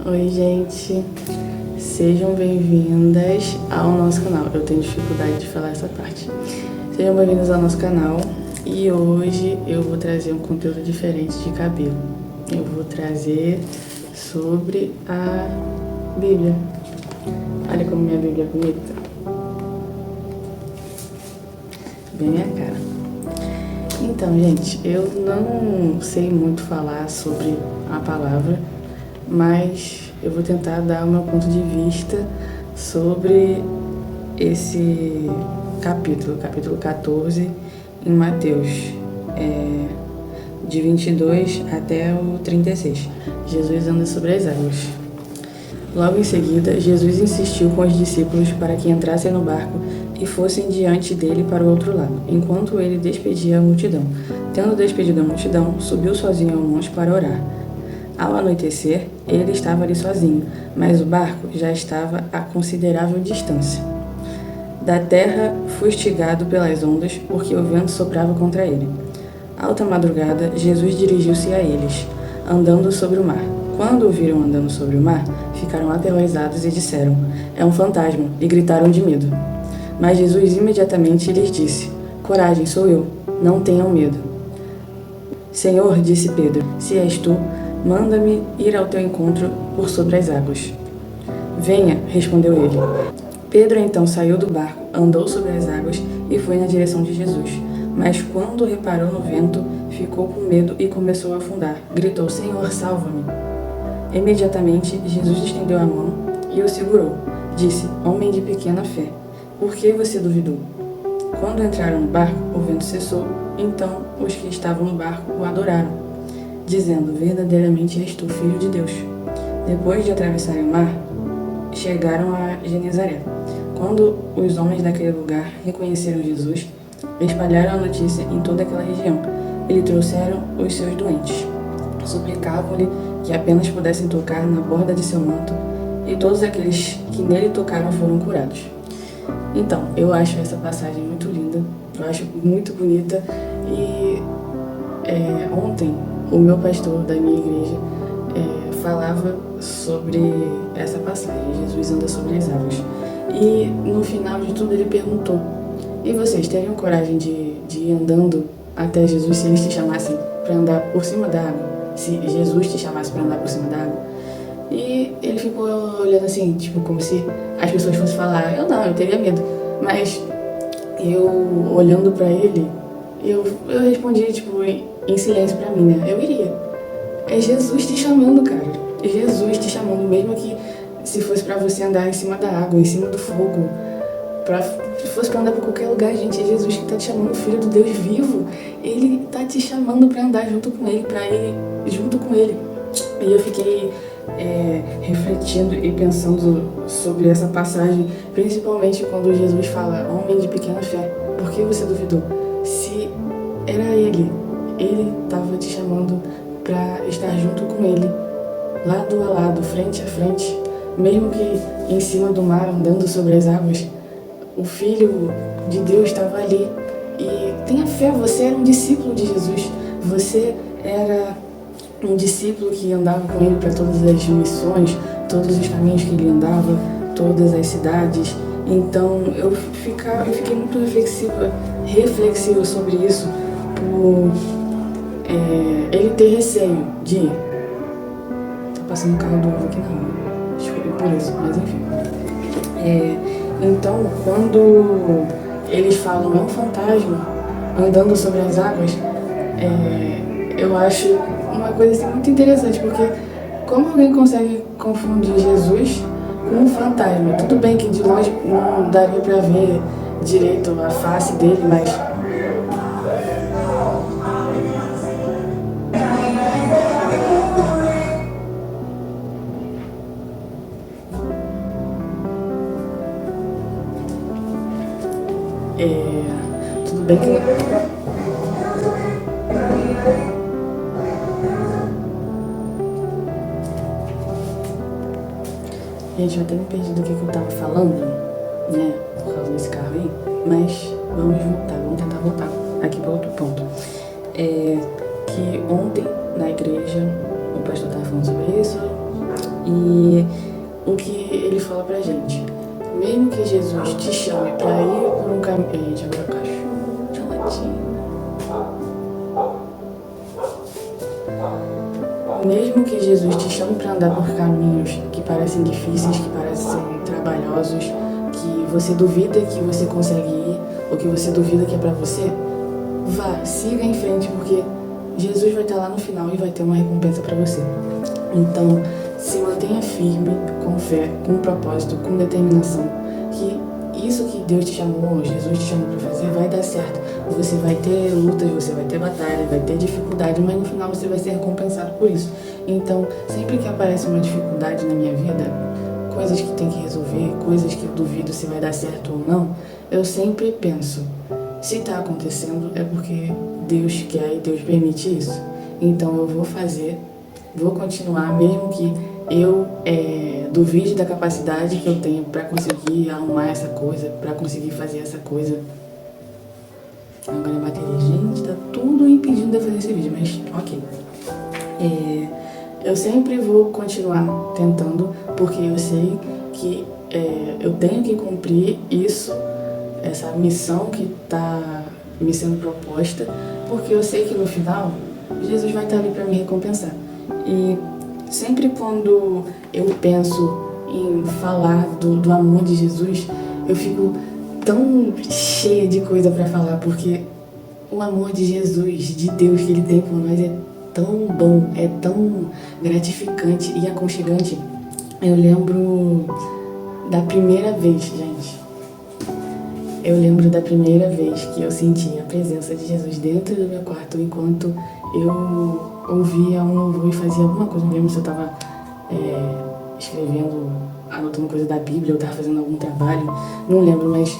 Oi, gente, sejam bem-vindas ao nosso canal. Eu tenho dificuldade de falar essa parte. Sejam bem-vindos ao nosso canal e hoje eu vou trazer um conteúdo diferente de cabelo. Eu vou trazer sobre a Bíblia. Olha como minha Bíblia é bonita. Bem minha cara. Então, gente, eu não sei muito falar sobre a palavra, mas eu vou tentar dar o meu ponto de vista sobre esse capítulo 14 em Mateus, de 22 até o 36. Jesus anda sobre as águas. Logo em seguida, Jesus insistiu com os discípulos para que entrassem no barco e fossem diante dele para o outro lado, enquanto ele despedia a multidão. Tendo despedido a multidão, subiu sozinho ao monte para orar. Ao anoitecer, ele estava ali sozinho, mas o barco já estava a considerável distância da terra, fustigado pelas ondas, porque o vento soprava contra ele. Alta madrugada, Jesus dirigiu-se a eles, andando sobre o mar. Quando o viram andando sobre o mar, ficaram aterrorizados e disseram: "É um fantasma", e gritaram de medo. Mas Jesus imediatamente lhes disse: "Coragem, sou eu, não tenham medo." "Senhor", disse Pedro, "se és tu, manda-me ir ao teu encontro por sobre as águas." "Venha", respondeu ele. Pedro então saiu do barco, andou sobre as águas e foi na direção de Jesus. Mas quando reparou no vento, ficou com medo e começou a afundar. Gritou: "Senhor, salva-me." Imediatamente, Jesus estendeu a mão e o segurou. Disse: "Homem de pequena fé, por que você duvidou?" Quando entraram no barco, o vento cessou. Então os que estavam no barco o adoraram, dizendo: "Verdadeiramente és tu, Filho de Deus." Depois de atravessarem o mar, chegaram a Genezaré. Quando os homens daquele lugar reconheceram Jesus, espalharam a notícia em toda aquela região e lhe trouxeram os seus doentes. Suplicavam-lhe que apenas pudessem tocar na borda de seu manto, e todos aqueles que nele tocaram foram curados. Então, eu acho essa passagem muito linda, eu acho muito bonita, e ontem o meu pastor da minha igreja falava sobre essa passagem, Jesus anda sobre as águas. E no final de tudo ele perguntou: "E vocês teriam coragem de ir andando até Jesus se eles te chamassem para andar por cima da água? Se Jesus te chamasse para andar por cima da água?" E ele ficou olhando assim, tipo, como se as pessoas fossem falar: "Eu não, eu teria medo." Mas eu, olhando para ele, eu respondi, tipo, em silêncio para mim, né? Eu iria. É Jesus te chamando, cara. É Jesus te chamando, mesmo que se fosse pra você andar em cima da água, em cima do fogo, se fosse pra andar pra qualquer lugar, gente, é Jesus que tá te chamando, Filho do Deus vivo. Ele tá te chamando pra andar junto com ele, pra ir junto com ele. E eu fiquei refletindo e pensando sobre essa passagem, principalmente quando Jesus fala: "Homem de pequena fé, por que você duvidou?" Se era ele estava te chamando para estar junto com ele, lado a lado, frente a frente, mesmo que em cima do mar, andando sobre as águas, o Filho de Deus estava ali. E tenha fé, você era um discípulo de Jesus, você era um discípulo que andava com ele para todas as missões, todos os caminhos que ele andava, todas as cidades. Então eu fiquei muito reflexiva sobre isso, por ele ter receio de ir. Tá passando um carro do ovo aqui na rua, desculpe por isso, mas enfim. Então, quando eles falam "é um fantasma andando sobre as águas", eu acho uma coisa assim, muito interessante, porque como alguém consegue confundir Jesus com um fantasma? Tudo bem que de longe não daria pra ver direito a face dele, mas tudo bem que gente, eu até me perdi do que eu tava falando, né, por causa desse carro aí, mas vamos tentar voltar aqui para outro ponto. Que ontem, na igreja, o pastor estava falando sobre isso, E o que ele fala pra gente, mesmo que Jesus te chame pra ir por um caminho... Gente, agora cachorro, gelatina. Mesmo que Jesus te chame para andar por caminhos que parecem difíceis, que parecem trabalhosos, que você duvida que você consegue ir, ou que você duvida que é para você, vá, siga em frente, porque Jesus vai estar lá no final e vai ter uma recompensa para você. Então, se mantenha firme, com fé, com propósito, com determinação, que isso que Deus te chamou, Jesus te chamou para fazer, vai dar certo. Você vai ter lutas, você vai ter batalha, vai ter dificuldade, mas no final você vai ser recompensado por isso. Então, sempre que aparece uma dificuldade na minha vida, coisas que tem que resolver, coisas que eu duvido se vai dar certo ou não, eu sempre penso, se está acontecendo é porque Deus quer e Deus permite isso. Então eu vou fazer, vou continuar, mesmo que eu duvide da capacidade que eu tenho para conseguir arrumar essa coisa, para conseguir fazer essa coisa. Agora a bateria, gente, tá tudo impedindo de eu fazer esse vídeo, mas ok. Eu sempre vou continuar tentando, porque eu sei que eu tenho que cumprir isso, essa missão que tá me sendo proposta, porque eu sei que no final Jesus vai estar ali para me recompensar. E sempre quando eu penso em falar do amor de Jesus, eu fico tão cheia de coisa para falar, porque o amor de Jesus, de Deus que Ele tem por nós é tão bom, é tão gratificante e aconchegante. Eu lembro da primeira vez, gente. Eu lembro da primeira vez que eu senti a presença de Jesus dentro do meu quarto, enquanto eu ouvia um louvor e fazia alguma coisa. Não lembro se eu estava escrevendo, anotando coisa da Bíblia, eu estava fazendo algum trabalho, não lembro, mas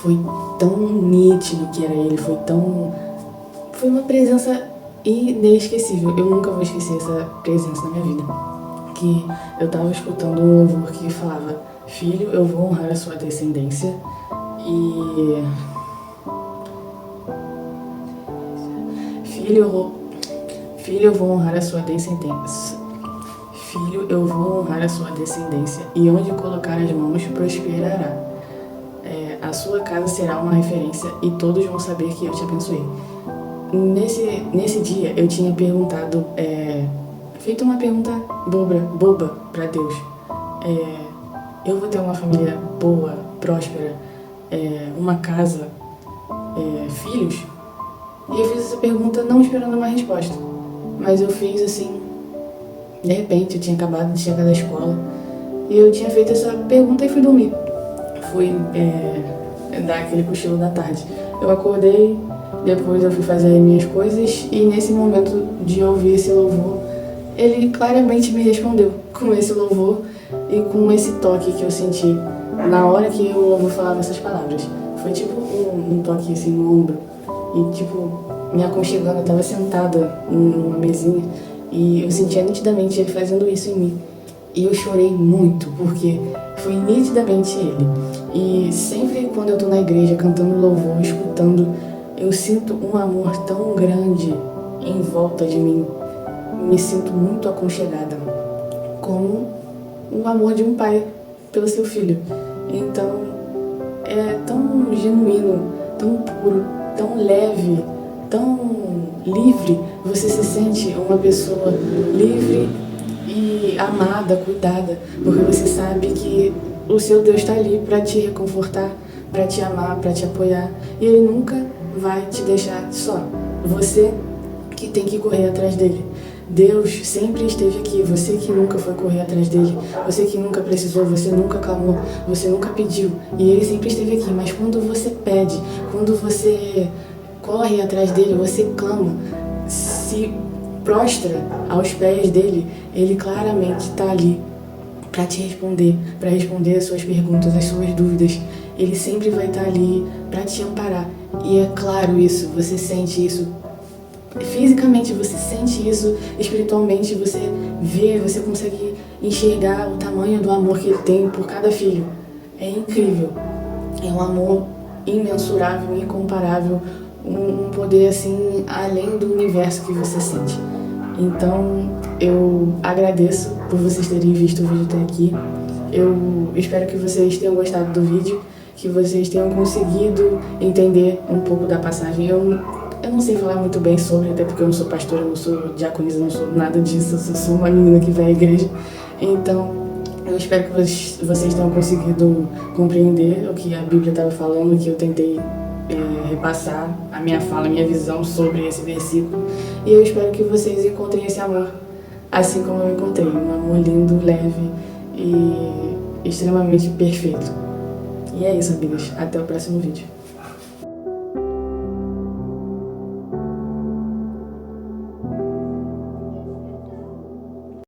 foi tão nítido que era Ele, foi uma presença inesquecível. Eu nunca vou esquecer essa presença na minha vida. Que eu estava escutando um louvor que falava: filho, eu vou honrar a sua descendência. E filho, eu vou honrar a sua descendência. Filho, eu vou honrar a sua descendência, e onde colocar as mãos prosperará. A sua casa será uma referência e todos vão saber que eu te abençoei. Nesse dia eu tinha perguntado, feito uma pergunta boba para Deus. Eu vou ter uma família boa, próspera, uma casa, filhos? E eu fiz essa pergunta não esperando uma resposta, mas eu fiz assim, de repente. Eu tinha acabado de chegar da escola e eu tinha feito essa pergunta e fui dormir. Fui dar aquele cochilo da tarde. Eu acordei, depois eu fui fazer as minhas coisas e nesse momento de ouvir esse louvor, Ele claramente me respondeu com esse louvor e com esse toque que eu senti na hora que o louvor falava essas palavras. Foi tipo um toque assim no ombro e tipo me aconchegando. Eu tava sentada numa mesinha e eu sentia nitidamente Ele fazendo isso em mim. E eu chorei muito, porque foi nitidamente Ele. E sempre quando eu tô na igreja cantando louvor, escutando, eu sinto um amor tão grande em volta de mim. Me sinto muito aconchegada, como o amor de um pai pelo seu filho. Então, é tão genuíno, tão puro, tão leve, tão livre. Você se sente uma pessoa livre e amada, cuidada, porque você sabe que o seu Deus está ali para te reconfortar, para te amar, para te apoiar, e Ele nunca vai te deixar só. Você que tem que correr atrás dele. Deus sempre esteve aqui, você que nunca foi correr atrás dele, você que nunca precisou, você nunca clamou, você nunca pediu, e Ele sempre esteve aqui. Mas quando você pede, quando você corre atrás dele, você clama, se prostra aos pés dele, Ele claramente está ali para te responder, para responder as suas perguntas, as suas dúvidas. Ele sempre vai estar ali para te amparar. E é claro isso, você sente isso fisicamente, você sente isso espiritualmente, você vê, você consegue enxergar o tamanho do amor que Ele tem por cada filho. É incrível, é um amor imensurável, incomparável, um poder assim além do universo que você sente. Então, eu agradeço por vocês terem visto o vídeo até aqui. Eu espero que vocês tenham gostado do vídeo, que vocês tenham conseguido entender um pouco da passagem. Eu não sei falar muito bem sobre, até porque eu não sou pastora, eu não sou diaconisa, não sou nada disso, eu sou uma menina que vai à igreja. Então, eu espero que vocês tenham conseguido compreender o que a Bíblia estava falando, que eu tentei repassar a minha fala, a minha visão sobre esse versículo. E eu espero que vocês encontrem esse amor, assim como eu encontrei, um amor lindo, leve e extremamente perfeito. E é isso, amigas. Até o próximo vídeo.